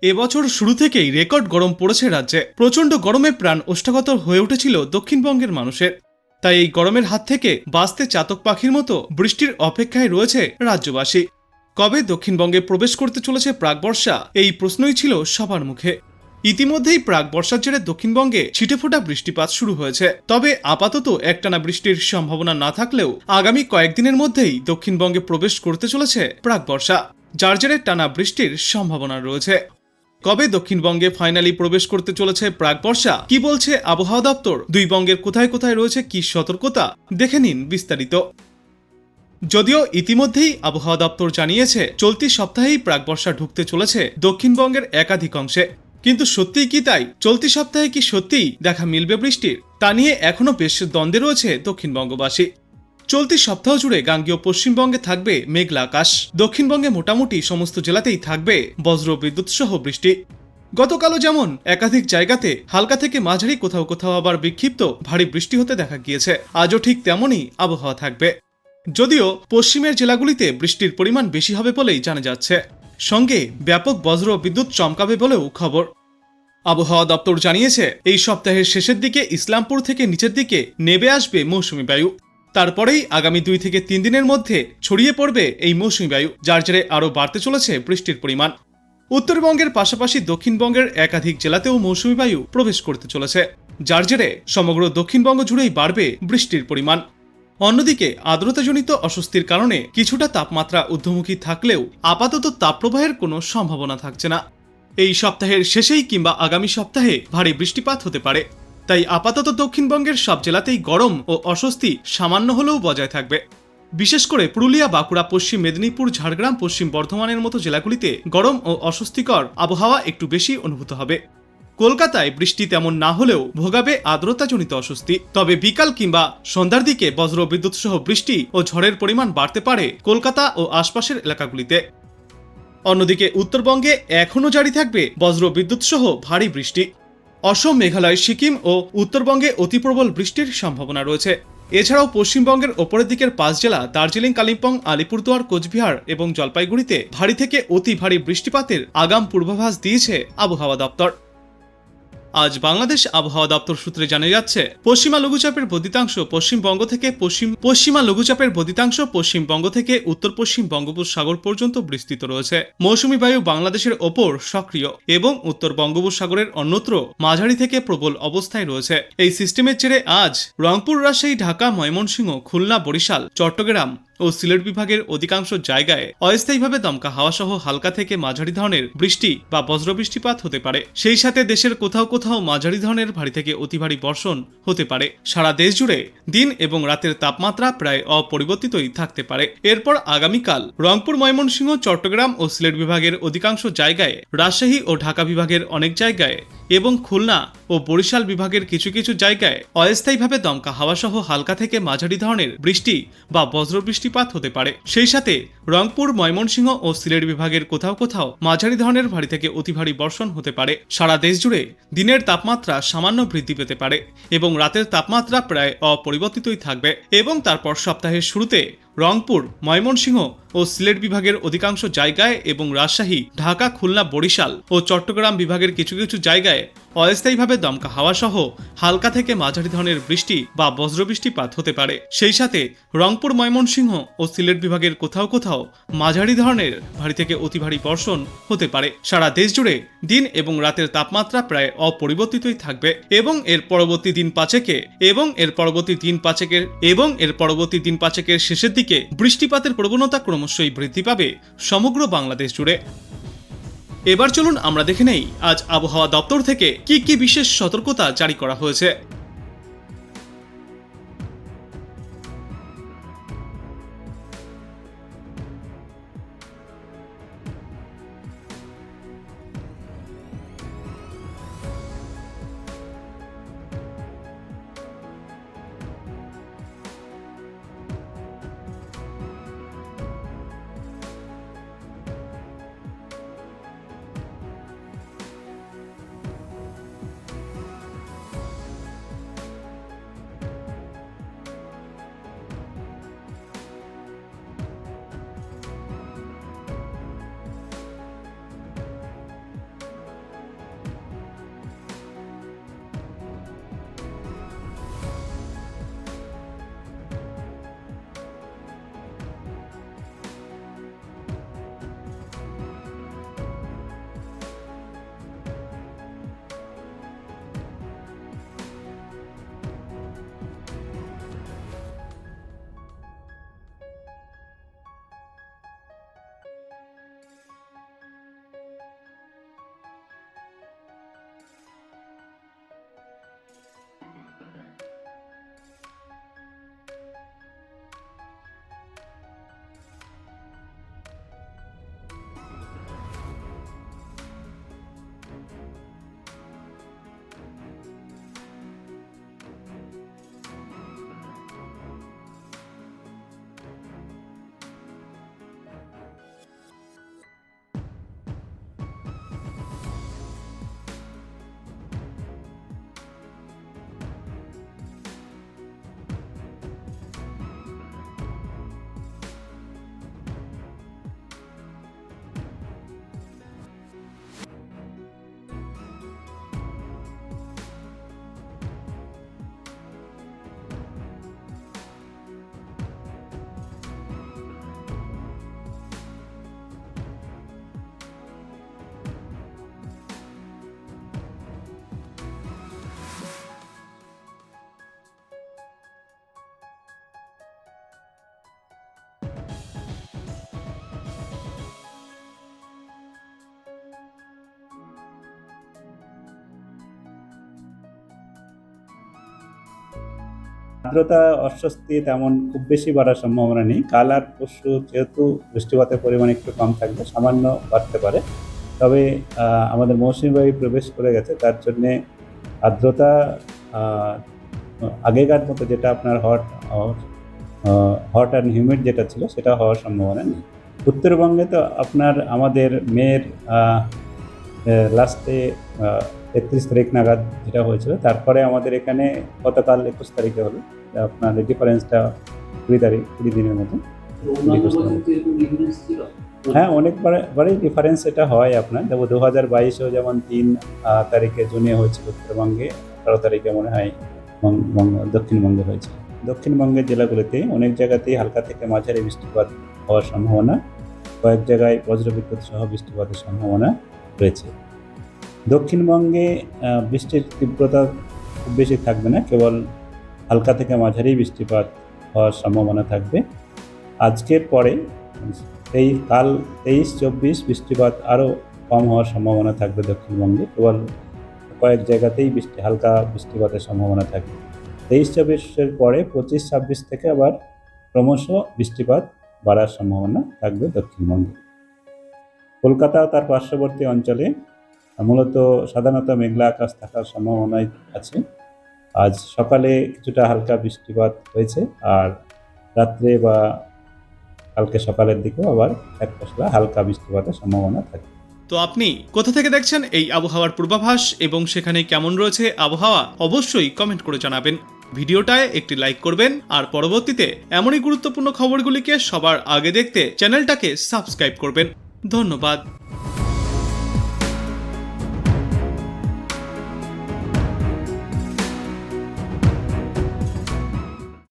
এবছর শুরু থেকেই রেকর্ড গরম পড়েছে রাজ্যে। প্রচণ্ড গরমে প্রাণ ওষ্ঠাগত হয়ে উঠেছিল দক্ষিণবঙ্গের মানুষের। তাই এই গরমের হাত থেকে বাঁচতে চাতক পাখির মতো বৃষ্টির অপেক্ষায় রয়েছে রাজ্যবাসী। কবে দক্ষিণবঙ্গে প্রবেশ করতে চলেছে প্রাকবর্ষা, এই প্রশ্নই ছিল সবার মুখে। ইতিমধ্যেই প্রাকবর্ষার জেরে দক্ষিণবঙ্গে ছিটেফোঁটা বৃষ্টিপাত শুরু হয়েছে। তবে আপাতত একটানা বৃষ্টির সম্ভাবনা না থাকলেও আগামী কয়েকদিনের মধ্যেই দক্ষিণবঙ্গে প্রবেশ করতে চলেছে প্রাকবর্ষা, যার জেরে টানা বৃষ্টির সম্ভাবনা রয়েছে। কবে দক্ষিণবঙ্গে ফাইনালি প্রবেশ করতে চলেছে প্রাকবর্ষা, কি বলছে আবহাওয়া দপ্তর, দুই বঙ্গের কোথায় কোথায় রয়েছে কি সতর্কতা, দেখে নিন বিস্তারিত। যদিও ইতিমধ্যেই আবহাওয়া দপ্তর জানিয়েছে চলতি সপ্তাহেই প্রাকবর্ষা ঢুকতে চলেছে দক্ষিণবঙ্গের একাধিক অংশে, কিন্তু সত্যিই কি তাই? চলতি সপ্তাহে কি সত্যিই দেখা মিলবে বৃষ্টির? তা নিয়ে এখনো বেশ দ্বন্দ্বে রয়েছে দক্ষিণবঙ্গবাসী। চলতি সপ্তাহ জুড়ে গাঙ্গেয় পশ্চিমবঙ্গে থাকবে মেঘলা আকাশ। দক্ষিণবঙ্গে মোটামুটি সমস্ত জেলাতেই থাকবে বজ্র বিদ্যুৎ সহ বৃষ্টি। গতকালও যেমন একাধিক জায়গাতে হালকা থেকে মাঝারি, কোথাও কোথাও আবার বিক্ষিপ্ত ভারী বৃষ্টি হতে দেখা গিয়েছে। আজও ঠিক তেমনই আবহাওয়া থাকবে, যদিও পশ্চিমের জেলাগুলিতে বৃষ্টির পরিমাণ বেশি হবে বলেই জানা যাচ্ছে। সঙ্গে ব্যাপক বজ্র বিদ্যুৎ চমকাবে বলেও খবর। আবহাওয়া দপ্তর জানিয়েছে এই সপ্তাহের শেষের দিকে ইসলামপুর থেকে নিচের দিকে নেমে আসবে মৌসুমী বায়ু। তারপরেই আগামী 2 থেকে 3 দিনের মধ্যে ছড়িয়ে পড়বে এই মৌসুমী বায়ু, যার জেরে আরও বাড়তে চলেছে বৃষ্টির পরিমাণ। উত্তরবঙ্গের পাশাপাশি দক্ষিণবঙ্গের একাধিক জেলাতেও মৌসুমী বায়ু প্রবেশ করতে চলেছে, যার জেরে সমগ্র দক্ষিণবঙ্গ জুড়েই বাড়বে বৃষ্টির পরিমাণ। অন্যদিকে আর্দ্রতাজনিত অস্বস্তির কারণে কিছুটা তাপমাত্রা ঊর্ধ্বমুখী থাকলেও আপাতত তাপপ্রবাহের কোনো সম্ভাবনা থাকছে না। এই সপ্তাহের শেষেই কিংবা আগামী সপ্তাহে ভারী বৃষ্টিপাত হতে পারে। তাই আপাতত দক্ষিণবঙ্গের সব জেলাতেই গরম ও অস্বস্তি সামান্য হলেও বজায় থাকবে। বিশেষ করে পুরুলিয়া, বাঁকুড়া, পশ্চিম মেদিনীপুর, ঝাড়গ্রাম, পশ্চিম বর্ধমানের মতো জেলাগুলিতে গরম ও অস্বস্তিকর আবহাওয়া একটু বেশি অনুভূত হবে। কলকাতায় বৃষ্টি তেমন না হলেও ভোগাবে আর্দ্রতাজনিত অস্বস্তি। তবে বিকাল কিংবা সন্ধ্যার দিকে বজ্র বিদ্যুৎ সহ বৃষ্টি ও ঝড়ের পরিমাণ বাড়তে পারে কলকাতা ও আশপাশের এলাকাগুলিতে। অন্যদিকে উত্তরবঙ্গে এখনও জারি থাকবে বজ্র বিদ্যুৎ সহ ভারী বৃষ্টি। অসম, মেঘালয়, সিকিম ও উত্তরবঙ্গে অতি প্রবল বৃষ্টির সম্ভাবনা রয়েছে। এছাড়াও পশ্চিমবঙ্গের ওপরের দিকের 5 জেলা দার্জিলিং, কালিম্পং, আলিপুরদুয়ার, কোচবিহার এবং জলপাইগুড়িতে ভারী থেকে অতি ভারী বৃষ্টিপাতের আগাম পূর্বাভাস দিয়েছে আবহাওয়া দপ্তর। আজ বাংলাদেশ আবহাওয়া দপ্তর সূত্রে জানা যাচ্ছে, পশ্চিমা লঘুচাপের বদ্বীতাংশ পশ্চিমবঙ্গ থেকে উত্তর পশ্চিম বঙ্গোপসাগর পর্যন্ত বিস্তৃত রয়েছে। মৌসুমী বায়ু বাংলাদেশের ওপর সক্রিয় এবং উত্তর বঙ্গোপসাগরের অন্যত্র মাঝারি থেকে প্রবল অবস্থায় রয়েছে। এই সিস্টেমের জেরে আজ রংপুর, রাজশাহী, ঢাকা, ময়মনসিংহ, খুলনা, বরিশাল, চট্টগ্রাম ও সিলেট বিভাগের অধিকাংশ জায়গায় অস্থায়ীভাবে দমকা হাওয়া সহ হালকা থেকে মাঝারি ধরনের বৃষ্টি বা বজ্রবৃষ্টিপাত হতে পারে। সেই সাথে দেশের কোথাও কোথাও মাঝারি ধরনের ভারী থেকে অতি ভারী বর্ষণ হতে পারে। সারা দেশ জুড়ে দিন এবং রাতের তাপমাত্রা প্রায় অপরিবর্তিতই থাকতে পারে। এরপর আগামীকাল রংপুর, ময়মনসিংহ, চট্টগ্রাম ও সিলেট বিভাগের অধিকাংশ জায়গায়, রাজশাহী ও ঢাকা বিভাগের অনেক জায়গায় এবং খুলনা ও বরিশাল বিভাগের কিছু কিছু জায়গায় অস্থায়ীভাবে দমকা হাওয়া সহ হালকা থেকে মাঝারি ধরনের বৃষ্টি বা বজ্রবৃষ্টিপাত হতে পারে। সেই সাথে রংপুর, ময়মনসিংহ ও সিলেট বিভাগের কোথাও কোথাও মাঝারি ধরনের ভারী থেকে অতি ভারী বর্ষণ হতে পারে। সারা দেশ জুড়ে দিনের তাপমাত্রা সামান্য বৃদ্ধি পেতে পারে এবং রাতের তাপমাত্রা প্রায় অপরিবর্তিতই থাকবে। এবং তারপর সপ্তাহের শুরুতে রংপুর, ময়মনসিংহ ও সিলেট বিভাগের অধিকাংশ জায়গায় এবং রাজশাহী, ঢাকা, খুলনা, বরিশাল ও চট্টগ্রাম বিভাগের কিছু কিছু জায়গায় অস্থায়ীভাবে দমকা হাওয়া সহ হালকা থেকে মাঝারি ধরনের বৃষ্টি বা বজ্রবৃষ্টিপাত হতে পারে। সেই সাথে রংপুর, ময়মনসিংহ ও সিলেট বিভাগের কোথাও কোথাও মাঝারি ধরনের ভারী থেকে অতি ভারী বর্ষণ হতে পারে। সারা দেশ জুড়ে দিন এবং রাতের তাপমাত্রা প্রায় অপরিবর্তিতই থাকবে এবং এর পরবর্তী দিন পাঁচেকের শেষের দিকে বৃষ্টিপাতের প্রবণতা ক্রমশই বৃদ্ধি পাবে সমগ্র বাংলাদেশ জুড়ে। এবার চলুন আমরা দেখে নেই আজ আবহাওয়া দপ্তর থেকে কি কি বিশেষ সতর্কতা জারি করা হয়েছে। আর্দ্রতা অস্বস্তি তেমন খুব বেশি বাড়ার সম্ভাবনা নেই। কাল আর পরশু যেহেতু বৃষ্টিপাতের পরিমাণ একটু কম থাকবে, সামান্য বাড়তে পারে। তবে আমাদের মৌসুমী বায়ু প্রবেশ করে গেছে, তার জন্যে আর্দ্রতা আগেকার মতো যেটা আপনার হট অ্যান্ড হিউমিড যেটা ছিল সেটা হওয়ার সম্ভাবনা নেই। উত্তরবঙ্গে তো আপনার আমাদের মের লাস্টে ৩৩ তারিখ নাগাদ যেটা হয়েছিল, তারপরে আমাদের এখানে গতকাল ২১ তারিখে হলো, আপনার ডিফারেন্সটা ২০ দিনের মতো। হ্যাঁ, অনেকবারই ডিফারেন্স এটা হয় আপনার। দেখো 2022-এও যেমন ৩ তারিখে জুনে হয়েছিল উত্তরবঙ্গে, ১৮ তারিখে মনে হয় দক্ষিণবঙ্গে হয়েছিল। দক্ষিণবঙ্গের জেলাগুলোতে অনেক জায়গাতেই হালকা থেকে মাঝারি বৃষ্টিপাত হওয়ার সম্ভাবনা, কয়েক জায়গায় বজ্রবিদ্যুৎ সহ বৃষ্টিপাতের সম্ভাবনা রয়েছে। দক্ষিণবঙ্গে বৃষ্টির তীব্রতা খুব বেশি থাকবে না, কেবল হালকা থেকে মাঝারি বৃষ্টিপাত হওয়ার সম্ভাবনা থাকবে। আজকের পরে কাল 23-24 বৃষ্টিপাত আরও কম হওয়ার সম্ভাবনা থাকবে দক্ষিণবঙ্গে, কেবল কয়েক জায়গাতেই হালকা বৃষ্টিপাতের সম্ভাবনা থাকবে। 23-24-এর পরে 25-26 থেকে আবার ক্রমশ বৃষ্টিপাত বাড়ার সম্ভাবনা থাকবে দক্ষিণবঙ্গে। কলকাতা ও তার পার্শ্ববর্তী অঞ্চলে মূলত সাধারণত মেঘলা আকাশ থাকার সম্ভাবনাই আছে। আজ সকালে কিছুটা হালকা বৃষ্টিপাত হয়েছে, আর রাত্রে বা কালকে সকালের দিকেও আবার এক পশলা হালকা বৃষ্টিপাতের সম্ভাবনা থাকে। তো আপনি কোথা থেকে দেখছেন এই আবহাওয়ার পূর্বাভাস এবং সেখানে কেমন রয়েছে আবহাওয়া, অবশ্যই কমেন্ট করে জানাবেন। ভিডিওটায় একটি লাইক করবেন আর পরবর্তীতে এমনই গুরুত্বপূর্ণ খবরগুলিকে সবার আগে দেখতে চ্যানেলটাকে সাবস্ক্রাইব করবেন। ধন্যবাদ।